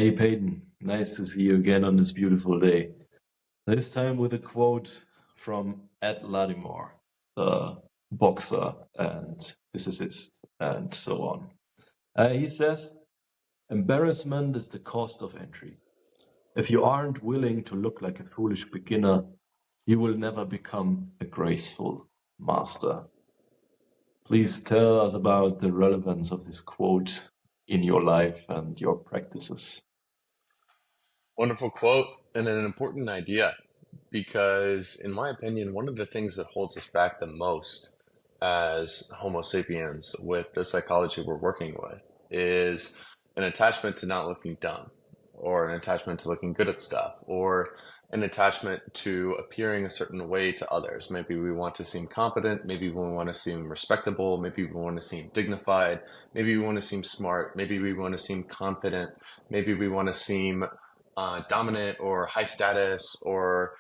Hey Peyton, nice to see you again on this beautiful day. This time with a quote from Ed Latimore, the boxer and physicist, and so on. He says, embarrassment is the cost of entry. If you aren't willing to look like a foolish beginner, you will never become a graceful master. Please tell us about the relevance of this quote in your life and your practices. Wonderful quote and an important idea because, in my opinion, one of the things that holds us back the most as Homo sapiens with the psychology we're working with is an attachment to not looking dumb, or an attachment to looking good at stuff, or an attachment to appearing a certain way to others. Maybe we want to seem competent, maybe we want to seem respectable, maybe we want to seem dignified, maybe we want to seem smart, maybe we want to seem confident, maybe we want to seem dominant or high status or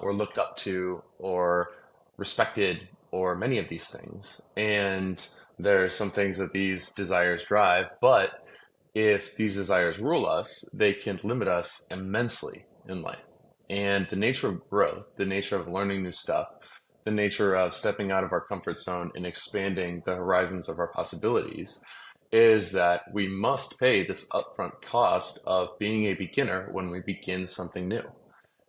looked up to or respected or many of these things. And there are some things that these desires drive, but if these desires rule us, they can limit us immensely in life. And the nature of growth, the nature of learning new stuff, the nature of stepping out of our comfort zone and expanding the horizons of our possibilities is that we must pay this upfront cost of being a beginner when we begin something new.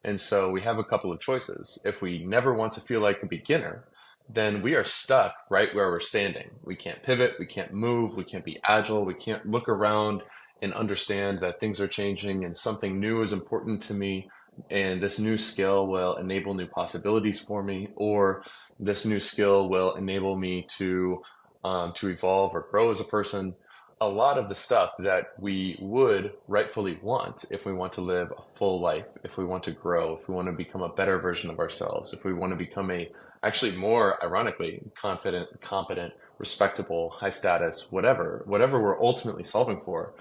And so we have a couple of choices. If we never want to feel like a beginner, then we are stuck right where we're standing. We can't pivot, we can't move, we can't be agile, we can't look around and understand that things are changing and something new is important to me. And this new skill will enable new possibilities for me, or this new skill will enable me to evolve or grow as a person. A lot of the stuff that we would rightfully want if we want to live a full life, if we want to grow, if we want to become a better version of ourselves, if we want to become actually more ironically, confident, competent, respectable, high status, whatever we're ultimately solving for,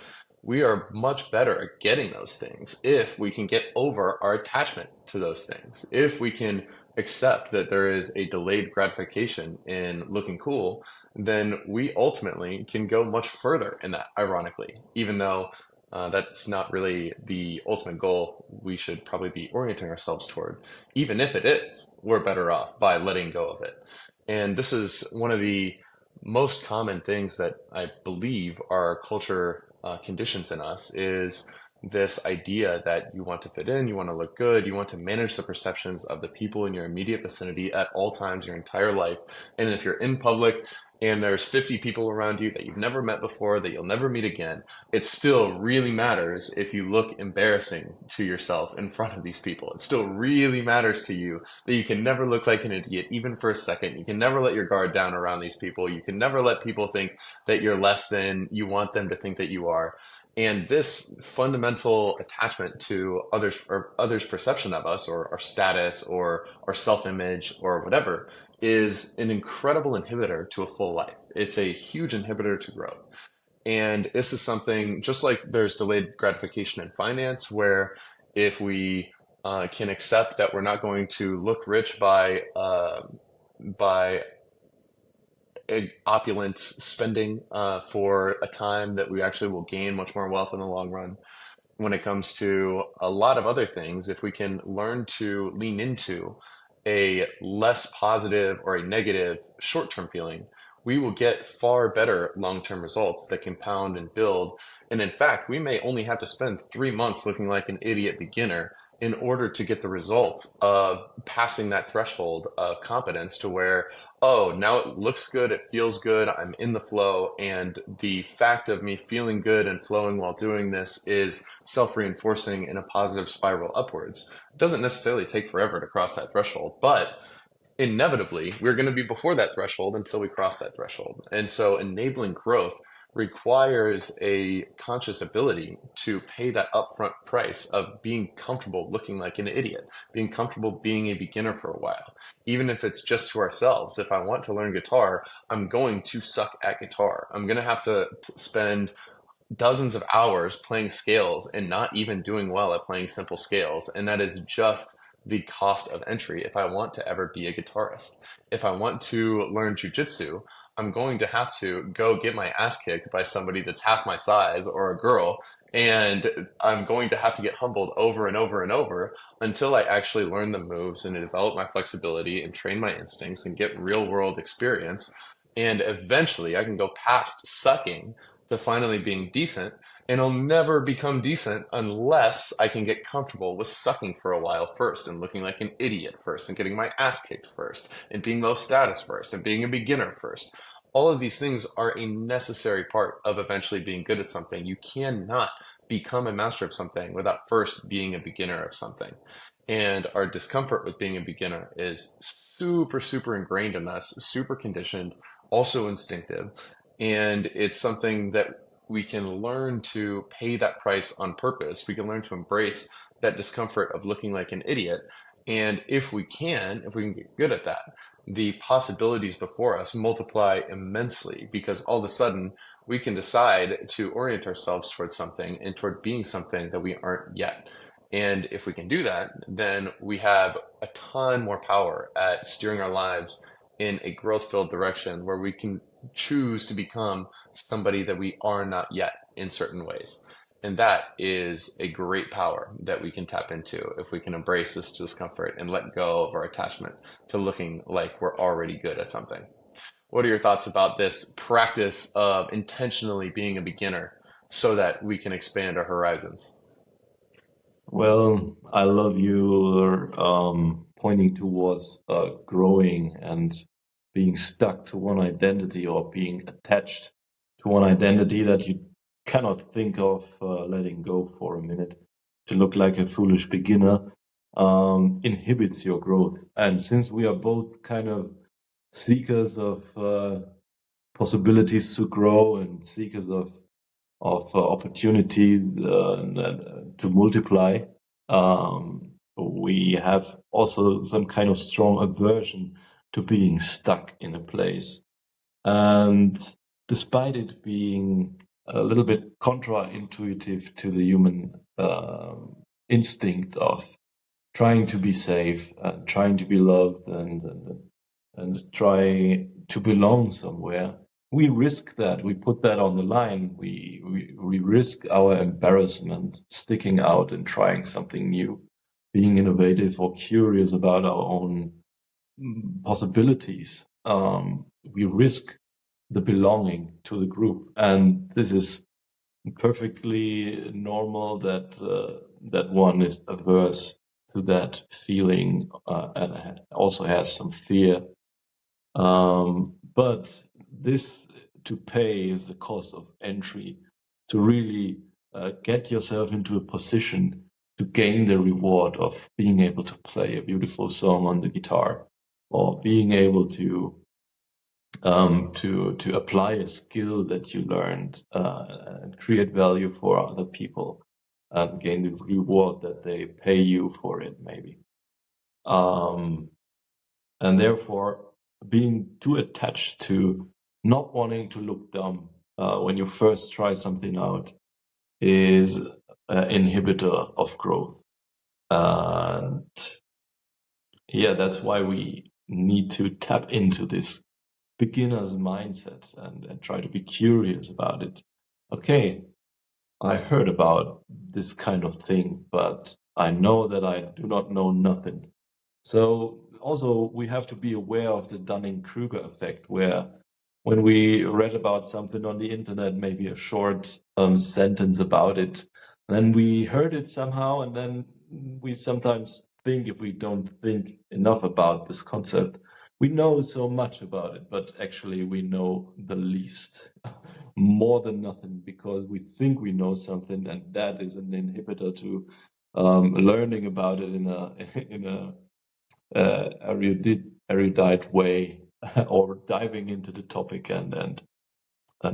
we are much better at getting those things if we can get over our attachment to those things. If we can accept that there is a delayed gratification in looking cool, then we ultimately can go much further in that, ironically, even though that's not really the ultimate goal we should probably be orienting ourselves toward. Even if it is, we're better off by letting go of it. And this is one of the most common things that I believe our culture conditions in us is this idea that you want to fit in, you want to look good, you want to manage the perceptions of the people in your immediate vicinity at all times your entire life. And if you're in public and there's 50 people around you that you've never met before, that you'll never meet again, it still really matters if you look embarrassing to yourself in front of these people. It still really matters to you that you can never look like an idiot, even for a second. You can never let your guard down around these people. You can never let people think that you're less than you want them to think that you are. And this fundamental attachment to others or others' perception of us or our status or our self-image or whatever is an incredible inhibitor to a full life. It's a huge inhibitor to growth. And this is something just like there's delayed gratification in finance, where if we can accept that we're not going to look rich by opulent spending for a time, that we actually will gain much more wealth in the long run. When it comes to a lot of other things, if we can learn to lean into a less positive or a negative short-term feeling, we will get far better long-term results that compound and build. And in fact, we may only have to spend 3 months looking like an idiot beginner in order to get the result of passing that threshold of competence to where, oh, now it looks good, it feels good, I'm in the flow, and the fact of me feeling good and flowing while doing this is self-reinforcing in a positive spiral upwards. It doesn't necessarily take forever to cross that threshold, but inevitably we're going to be before that threshold until we cross that threshold. And so enabling growth requires a conscious ability to pay that upfront price of being comfortable looking like an idiot, being comfortable being a beginner for a while, even if it's just to ourselves. If I want to learn guitar, I'm going to suck at guitar. I'm going to have to spend dozens of hours playing scales and not even doing well at playing simple scales. And that is just the cost of entry if I want to ever be a guitarist. If I want to learn jujitsu, I'm going to have to go get my ass kicked by somebody that's half my size or a girl And I'm going to have to get humbled over and over and over until I actually learn the moves and develop my flexibility and train my instincts and get real world experience. And eventually I can go past sucking to finally being decent. And I'll never become decent unless I can get comfortable with sucking for a while first and looking like an idiot first and getting my ass kicked first and being low status first and being a beginner first. All of these things are a necessary part of eventually being good at something. You cannot become a master of something without first being a beginner of something. And our discomfort with being a beginner is super, super ingrained in us, super conditioned, also instinctive. And it's something that we can learn to pay that price on purpose. We can learn to embrace that discomfort of looking like an idiot. And if we can get good at that, the possibilities before us multiply immensely because all of a sudden we can decide to orient ourselves towards something and toward being something that we aren't yet. And if we can do that, then we have a ton more power at steering our lives in a growth filled direction where we can choose to become somebody that we are not yet in certain ways. And that is a great power that we can tap into if we can embrace this discomfort and let go of our attachment to looking like we're already good at something. What are your thoughts about this practice of intentionally being a beginner so that we can expand our horizons? Well, I love you pointing towards growing and being stuck to one identity or being attached to one identity that you cannot think of letting go for a minute to look like a foolish beginner inhibits your growth. And since we are both kind of seekers of possibilities to grow and seekers of opportunities to multiply. We have also some kind of strong aversion to being stuck in a place. And despite it being a little bit contra-intuitive to the human instinct of trying to be safe, trying to be loved, and try to belong somewhere, we risk that. We put that on the line. We risk our embarrassment, sticking out and trying something new, being innovative or curious about our own possibilities. We risk the belonging to the group, and this is perfectly normal that one is averse to that feeling and also has some fear. But this to pay is the cost of entry to really get yourself into a position to gain the reward of being able to play a beautiful song on the guitar or being able to apply a skill that you learned and create value for other people and gain the reward that they pay you for it, maybe. And therefore, being too attached to not wanting to look dumb when you first try something out is an inhibitor of growth. And yeah, that's why we need to tap into this beginner's mindset and try to be curious about it. Okay, I heard about this kind of thing, but I know that I do not know nothing. So also we have to be aware of the Dunning-Kruger effect, where when we read about something on the internet, maybe a short sentence about it, then we heard it somehow, and then we sometimes think, if we don't think enough about this concept, we know so much about it, but actually we know the least, more than nothing, because we think we know something, and that is an inhibitor to learning about it in a erudite way or diving into the topic and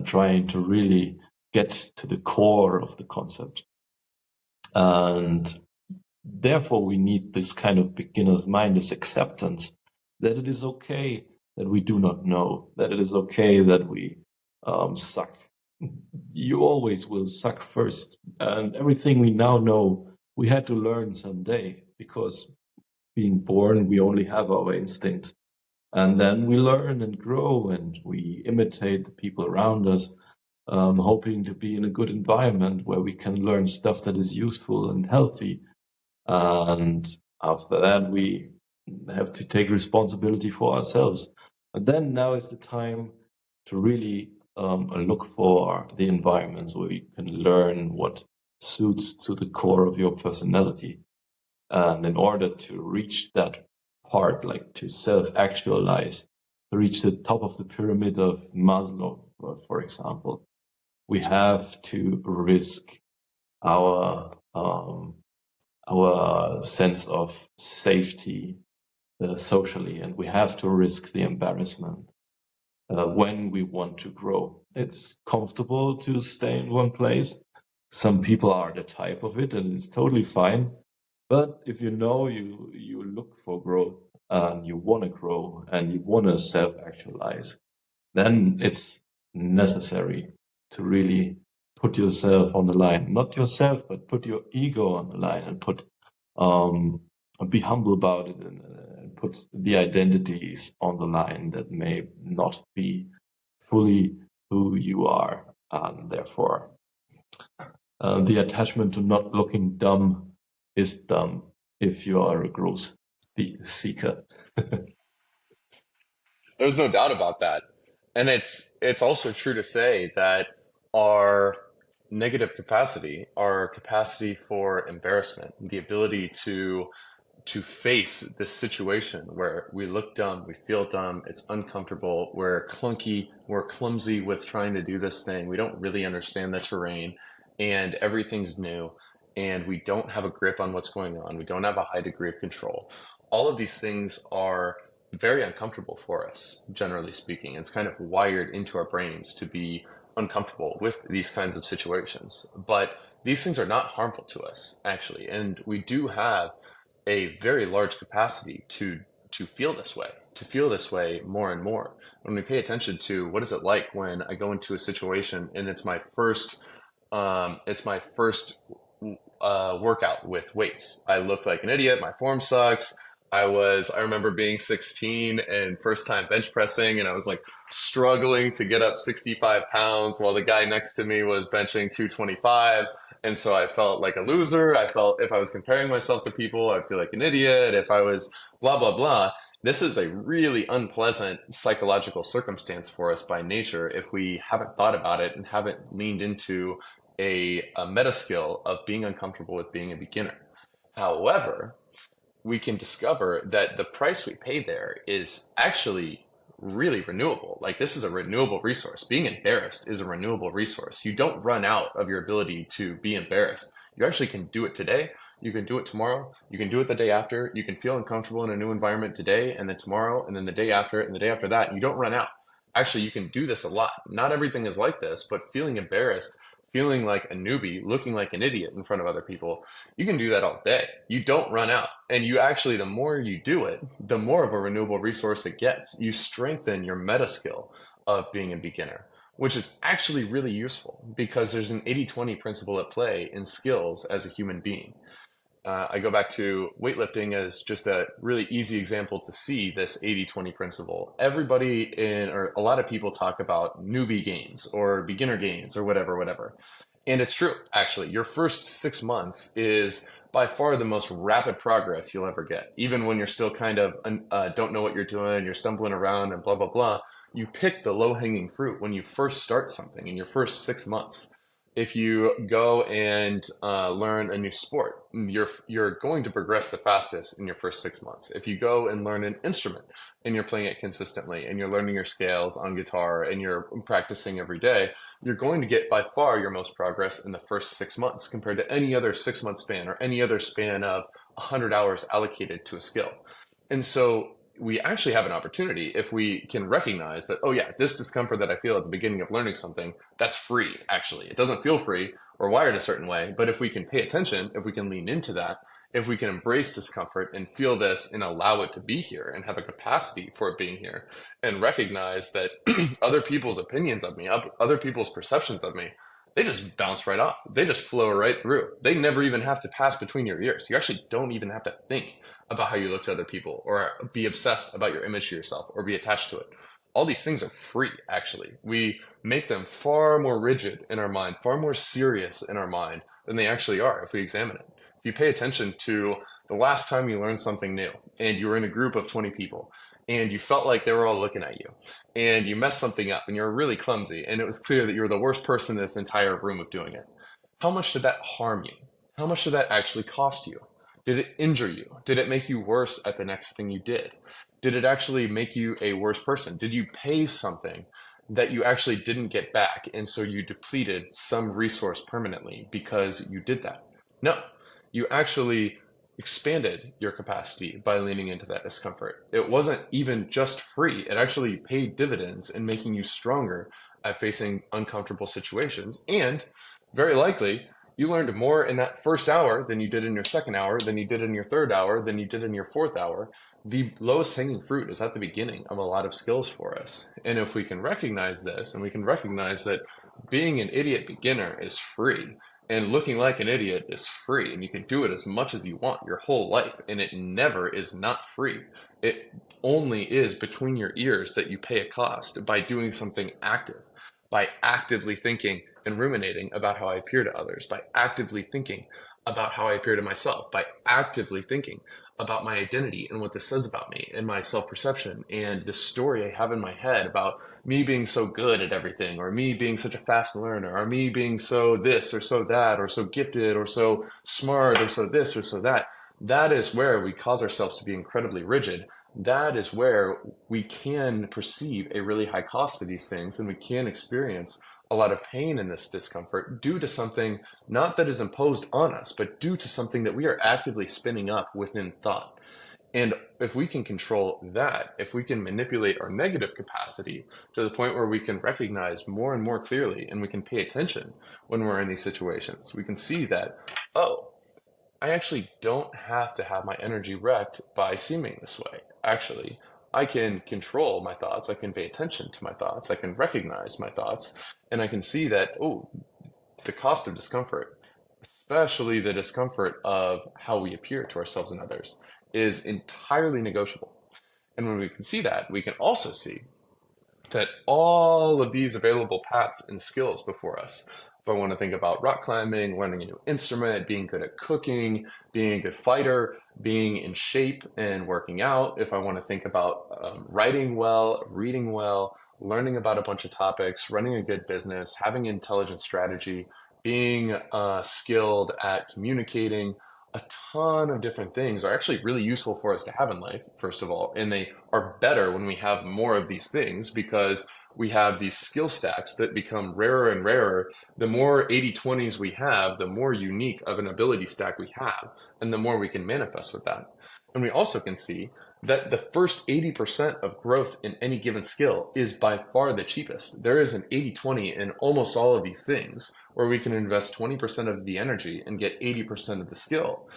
trying to really get to the core of the concept. And therefore we need this kind of beginner's mind, this acceptance that it is okay that we do not know, that it is okay that we suck. You always will suck first, and everything we now know we had to learn someday, because being born, we only have our instinct. And then we learn and grow and we imitate the people around us. hoping to be in a good environment where we can learn stuff that is useful and healthy. And after that, we have to take responsibility for ourselves. And then now is the time to really look for the environments where you can learn what suits to the core of your personality. And in order to reach that part, like to self-actualize, to reach the top of the pyramid of Maslow, for example, we have to risk our sense of safety socially, and we have to risk the embarrassment when we want to grow. It's comfortable to stay in one place. Some people are the type of it, and it's totally fine. But if you know you look for growth and you want to grow and you want to self-actualize, then it's necessary to really put yourself on the line. Not yourself, but put your ego on the line and be humble about it and put the identities on the line that may not be fully who you are. And therefore, the attachment to not looking dumb is dumb if you are a growth seeker. There's no doubt about that. And it's also true to say that our negative capacity, our capacity for embarrassment, the ability to face this situation where we look dumb, we feel dumb, it's uncomfortable, we're clunky, we're clumsy with trying to do this thing, we don't really understand the terrain, and everything's new, and we don't have a grip on what's going on, we don't have a high degree of control. All of these things are very uncomfortable for us, generally speaking. It's kind of wired into our brains to be uncomfortable with these kinds of situations. But these things are not harmful to us, actually. And we do have a very large capacity to feel this way more and more. When we pay attention to what is it like when I go into a situation and it's my first workout with weights. I look like an idiot. My form sucks. I remember being 16 and first time bench pressing, and I was like struggling to get up 65 pounds while the guy next to me was benching 225. And so I felt like a loser. I felt if I was comparing myself to people, I'd feel like an idiot. If I was blah, blah, blah. This is a really unpleasant psychological circumstance for us by nature if we haven't thought about it and haven't leaned into a meta skill of being uncomfortable with being a beginner. However, we can discover that the price we pay there is actually really renewable. Like this is a renewable resource. Being embarrassed is a renewable resource. You don't run out of your ability to be embarrassed. You actually can do it today. You can do it tomorrow. You can do it the day after. You can feel uncomfortable in a new environment today and then tomorrow and then the day after and the day after that. You don't run out. Actually, you can do this a lot. Not everything is like this, but feeling embarrassed, feeling like a newbie, looking like an idiot in front of other people, you can do that all day. You don't run out. And you actually, the more you do it, the more of a renewable resource it gets. You strengthen your meta skill of being a beginner, which is actually really useful because there's an 80-20 principle at play in skills as a human being. I go back to weightlifting as just a really easy example to see this 80-20 principle. Or a lot of people talk about newbie gains or beginner gains or whatever. And it's true, actually. Your first 6 months is by far the most rapid progress you'll ever get. Even when you're still kind of don't know what you're doing, you're stumbling around and blah, blah, blah. You pick the low-hanging fruit when you first start something in your first 6 months. If you go and learn a new sport, you're going to progress the fastest in your first 6 months. If you go and learn an instrument and you're playing it consistently and you're learning your scales on guitar and you're practicing every day, you're going to get by far your most progress in the first 6 months compared to any other 6 month span or any other span of 100 hours allocated to a skill. And so we actually have an opportunity if we can recognize that, oh yeah, this discomfort that I feel at the beginning of learning something, that's free, actually. It doesn't feel free. We're wired a certain way, but if we can pay attention, if we can lean into that, if we can embrace discomfort and feel this and allow it to be here and have a capacity for it being here and recognize that other people's opinions of me, other people's perceptions of me, they just bounce right off. They just flow right through. They never even have to pass between your ears. You actually don't even have to think about how you look to other people or be obsessed about your image to yourself or be attached to it. all these things are free, actually. We make them far more rigid in our mind, far more serious in our mind than they actually are if we examine it. If you pay attention to the last time you learned something new and you were in a group of 20 people and you felt like they were all looking at you and you messed something up and you were really clumsy and it was clear that you were the worst person in this entire room of doing it, how much did that harm you? How much did that actually cost you? Did it injure you? Did it make you worse at the next thing you did? Did it actually make you a worse person? Did you pay something that you actually didn't get back, and so you depleted some resource permanently because you did that? No, you actually expanded your capacity by leaning into that discomfort. It wasn't even just free, it actually paid dividends in making you stronger at facing uncomfortable situations. And very likely, you learned more in that first hour than you did in your second hour, than you did in your third hour, than you did in your fourth hour. The lowest hanging fruit is at the beginning of a lot of skills for us. And if we can recognize this, and we can recognize that being an idiot beginner is free, and looking like an idiot is free, and you can do it as much as you want your whole life, and it never is not free. It only is between your ears that you pay a cost by doing something active, by actively thinking and ruminating about how I appear to others, by actively thinking about how I appear to myself, by actively thinking about my identity and what this says about me and my self-perception and the story I have in my head about me being so good at everything, or me being such a fast learner, or me being so this or so that, or so gifted or so smart or so this or so that. That is where we cause ourselves to be incredibly rigid. That is where we can perceive a really high cost to these things, and we can experience a lot of pain in this discomfort due to something not that is imposed on us, but due to something that we are actively spinning up within thought. And if we can control that, if we can manipulate our negative capacity to the point where we can recognize more and more clearly and we can pay attention when we're in these situations, we can see that, oh, I actually don't have to have my energy wrecked by seeming this way. Actually, I can control my thoughts. I can pay attention to my thoughts. I can recognize my thoughts. And I can see that, oh, the cost of discomfort, especially the discomfort of how we appear to ourselves and others, is entirely negotiable. And when we can see that, we can also see that all of these available paths and skills before us, if I want to think about rock climbing, learning a new instrument, being good at cooking, being a good fighter, being in shape and working out, if I want to think about writing well, reading well, learning about a bunch of topics, running a good business, having intelligent strategy, being skilled at communicating, a ton of different things are actually really useful for us to have in life, first of all. And they are better when we have more of these things because we have these skill stacks that become rarer and rarer. The more 80/20s we have, the more unique of an ability stack we have, and the more we can manifest with that. And we also can see that the first 80% of growth in any given skill is by far the cheapest. There is an 80/20 in almost all of these things where we can invest 20% of the energy and get 80% of the skill.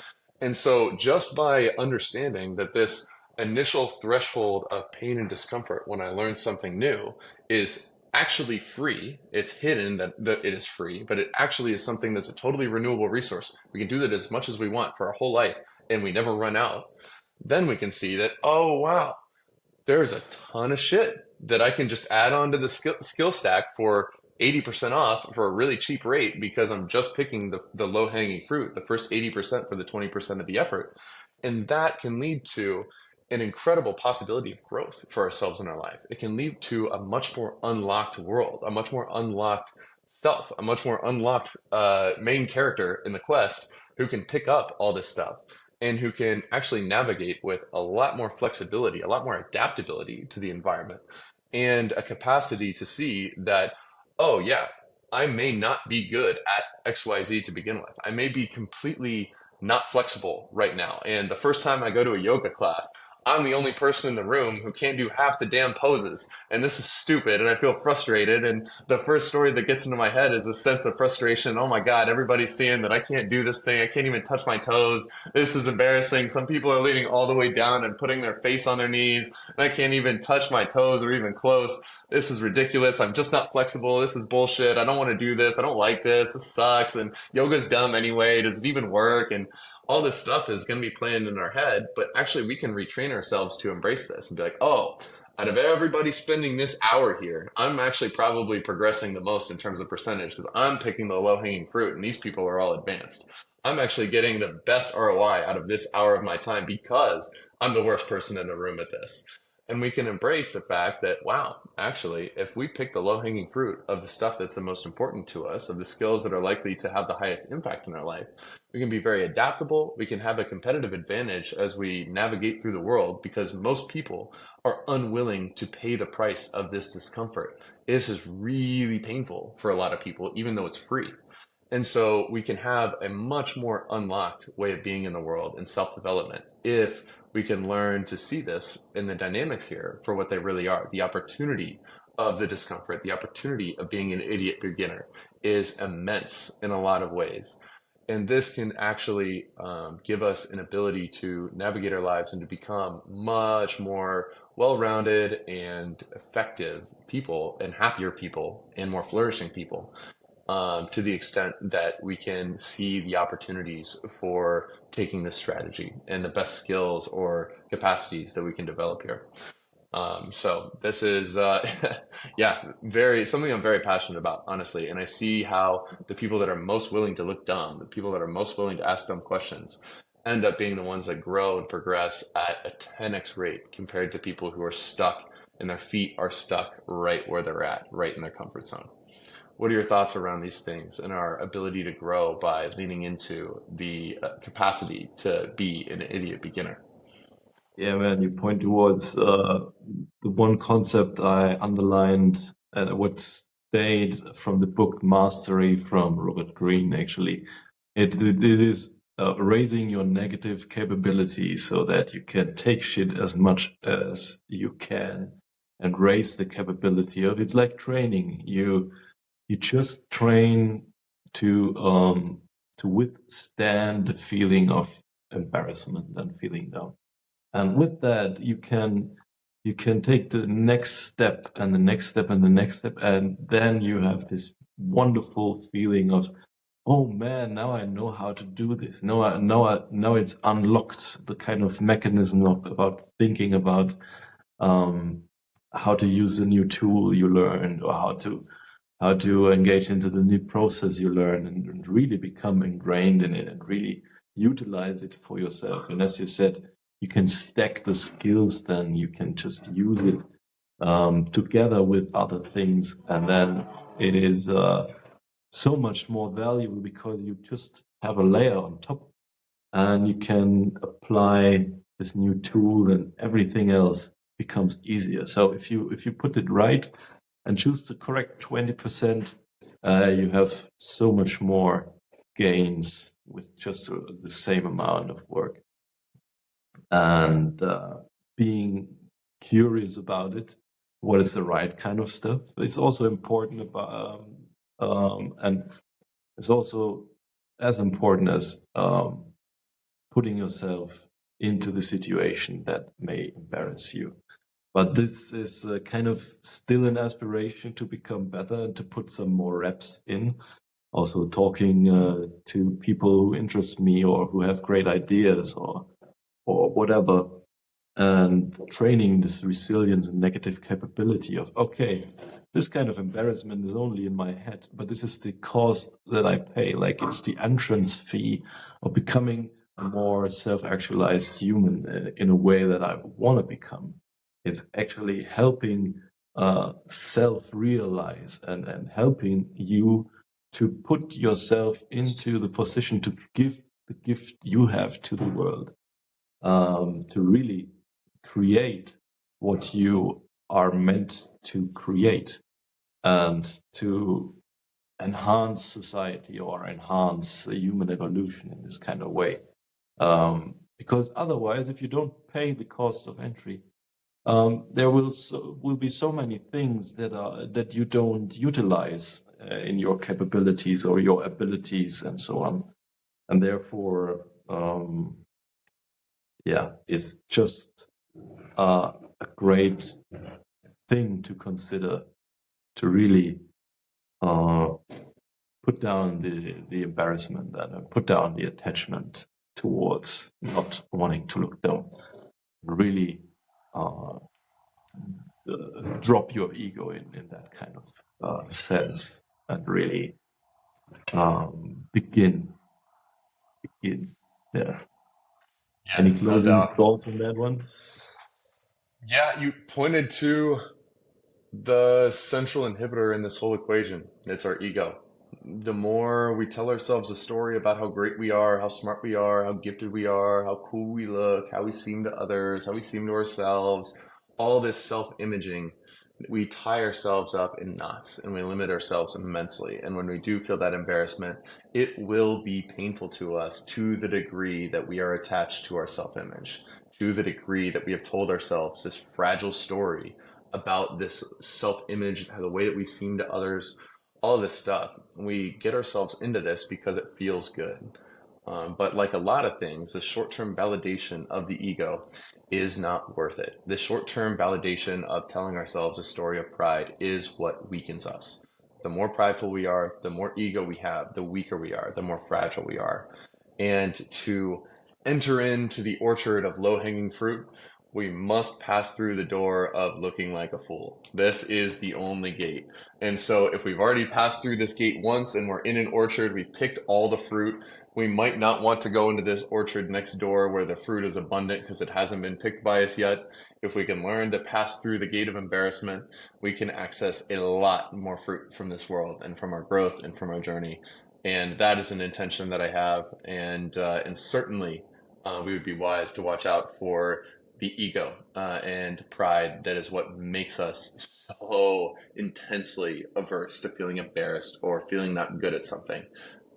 And so just by understanding that this initial threshold of pain and discomfort when I learn something new is actually free, it's hidden that it is free, but it actually is something that's a totally renewable resource. We can do that as much as we want for our whole life and we never run out. Then we can see that, oh, wow, there's a ton of shit that I can just add on to the skill stack for 80% off for a really cheap rate because I'm just picking the low hanging fruit, the first 80% for the 20% of the effort. And that can lead to an incredible possibility of growth for ourselves in our life. It can lead to a much more unlocked world, a much more unlocked self, a much more unlocked main character in the quest who can pick up all this stuff and who can actually navigate with a lot more flexibility, a lot more adaptability to the environment, and a capacity to see that, oh, yeah, I may not be good at XYZ to begin with. I may be completely not flexible right now. And the first time I go to a yoga class, I'm the only person in the room who can't do half the damn poses. And this is stupid. And I feel frustrated. And the first story that gets into my head is a sense of frustration. Oh my God, everybody's seeing that I can't do this thing. I can't even touch my toes. This is embarrassing. Some people are leaning all the way down and putting their face on their knees. And I can't even touch my toes or even close. This is ridiculous. I'm just not flexible. This is bullshit. I don't want to do this. I don't like this. This sucks. And yoga's dumb anyway. Does it even work? And all this stuff is going to be playing in our head, but actually we can retrain ourselves to embrace this and be like, oh, out of everybody spending this hour here, I'm actually probably progressing the most in terms of percentage because I'm picking the low-hanging fruit and these people are all advanced. I'm actually getting the best ROI out of this hour of my time because I'm the worst person in the room at this. And we can embrace the fact that, wow, actually, if we pick the low-hanging fruit of the stuff that's the most important to us, of the skills that are likely to have the highest impact in our life, we can be very adaptable. We can have a competitive advantage as we navigate through the world because most people are unwilling to pay the price of this discomfort. This is really painful for a lot of people, even though it's free. And so we can have a much more unlocked way of being in the world and self-development if we can learn to see this in the dynamics here for what they really are. The opportunity of the discomfort, the opportunity of being an idiot beginner is immense in a lot of ways. And this can actually give us an ability to navigate our lives and to become much more well-rounded and effective people and happier people and more flourishing people to the extent that we can see the opportunities for taking this strategy and the best skills or capacities that we can develop here. So this is, yeah, very something I'm very passionate about, honestly. And I see how the people that are most willing to look dumb, the people that are most willing to ask dumb questions, end up being the ones that grow and progress at a 10x rate compared to people who are stuck and their feet are stuck right where they're at, right in their comfort zone. What are your thoughts around these things and our ability to grow by leaning into the capacity to be an idiot beginner? Yeah, man, you point towards the one concept I underlined and what stayed from the book Mastery from Robert Greene, actually. It is raising your negative capability so that you can take shit as much as you can and raise the capability of it's like training. You just train to withstand the feeling of embarrassment and feeling down. And with that, you can take the next step and the next step and the next step, and then you have this wonderful feeling of, oh man, now I know how to do this. Now it's unlocked the kind of mechanism about thinking about how to use a new tool you learned or how to engage into the new process you learn and really become ingrained in it and really utilize it for yourself. And as you said, you can stack the skills, then you can just use it together with other things. And then it is so much more valuable because you just have a layer on top and you can apply this new tool and everything else becomes easier. So if you put it right and choose the correct 20%, you have so much more gains with just the same amount of work. And being curious about it, what is the right kind of stuff? It's also important about, and it's also as important as putting yourself into the situation that may embarrass you. But this is kind of still an aspiration to become better and to put some more reps in. Also talking to people who interest me or who have great ideas or whatever, and training this resilience and negative capability of, okay, this kind of embarrassment is only in my head, but this is the cost that I pay. Like it's the entrance fee of becoming a more self-actualized human in a way that I want to become. It's actually helping self-realize and helping you to put yourself into the position to give the gift you have to the world, to really create what you are meant to create and to enhance society or enhance human evolution in this kind of way. Because otherwise, if you don't pay the cost of entry, there will be so many things that you don't utilize in your capabilities or your abilities and so on, and therefore, yeah, it's just a great thing to consider to really put down the embarrassment and put down the attachment towards not wanting to look down. Really drop your ego in that kind of sense and really begin. Yeah. Yeah, Any no closing doubt. thoughts on that one? Yeah, you pointed to the central inhibitor in this whole equation. It's our ego. The more we tell ourselves a story about how great we are, how smart we are, how gifted we are, how cool we look, how we seem to others, how we seem to ourselves, all this self-imaging, we tie ourselves up in knots and we limit ourselves immensely. And when we do feel that embarrassment, it will be painful to us to the degree that we are attached to our self-image, to the degree that we have told ourselves this fragile story about this self-image, the way that we seem to others, all this stuff. We get ourselves into this because it feels good. But like a lot of things, the short-term validation of the ego is not worth it. The short-term validation of telling ourselves a story of pride is what weakens us. The more prideful we are, the more ego we have, the weaker we are, the more fragile we are. And to enter into the orchard of low-hanging fruit, we must pass through the door of looking like a fool. This is the only gate. And so if we've already passed through this gate once and we're in an orchard, we've picked all the fruit, we might not want to go into this orchard next door where the fruit is abundant because it hasn't been picked by us yet. If we can learn to pass through the gate of embarrassment, we can access a lot more fruit from this world and from our growth and from our journey. And that is an intention that I have. And certainly we would be wise to watch out for the ego and pride. That is what makes us so intensely averse to feeling embarrassed or feeling not good at something.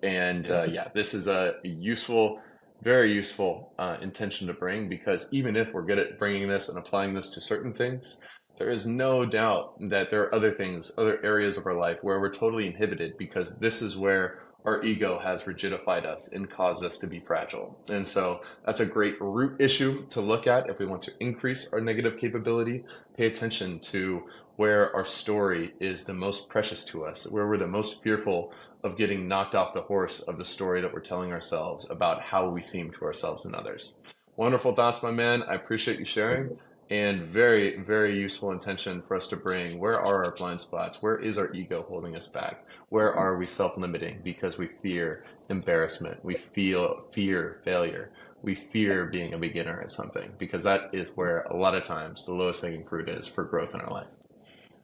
And yeah, this is a useful, very useful intention to bring, because even if we're good at bringing this and applying this to certain things, there is no doubt that there are other things, other areas of our life where we're totally inhibited, because this is where our ego has rigidified us and caused us to be fragile. And so that's a great root issue to look at if we want to increase our negative capability. Pay attention to where our story is the most precious to us, where we're the most fearful of getting knocked off the horse of the story that we're telling ourselves about how we seem to ourselves and others. Wonderful thoughts, my man. I appreciate you sharing. And very, very useful intention for us to bring. Where are our blind spots? Where is our ego holding us back? Where are we self-limiting because we fear embarrassment? We fear failure. We fear being a beginner at something, because that is where a lot of times the lowest hanging fruit is for growth in our life.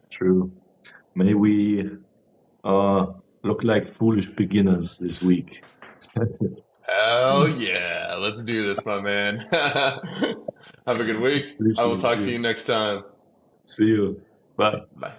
True. May we look like foolish beginners this week. Hell yeah. Let's do this, my man. Have a good week. I will Appreciate talk to you. you next time. See you. Bye. Bye.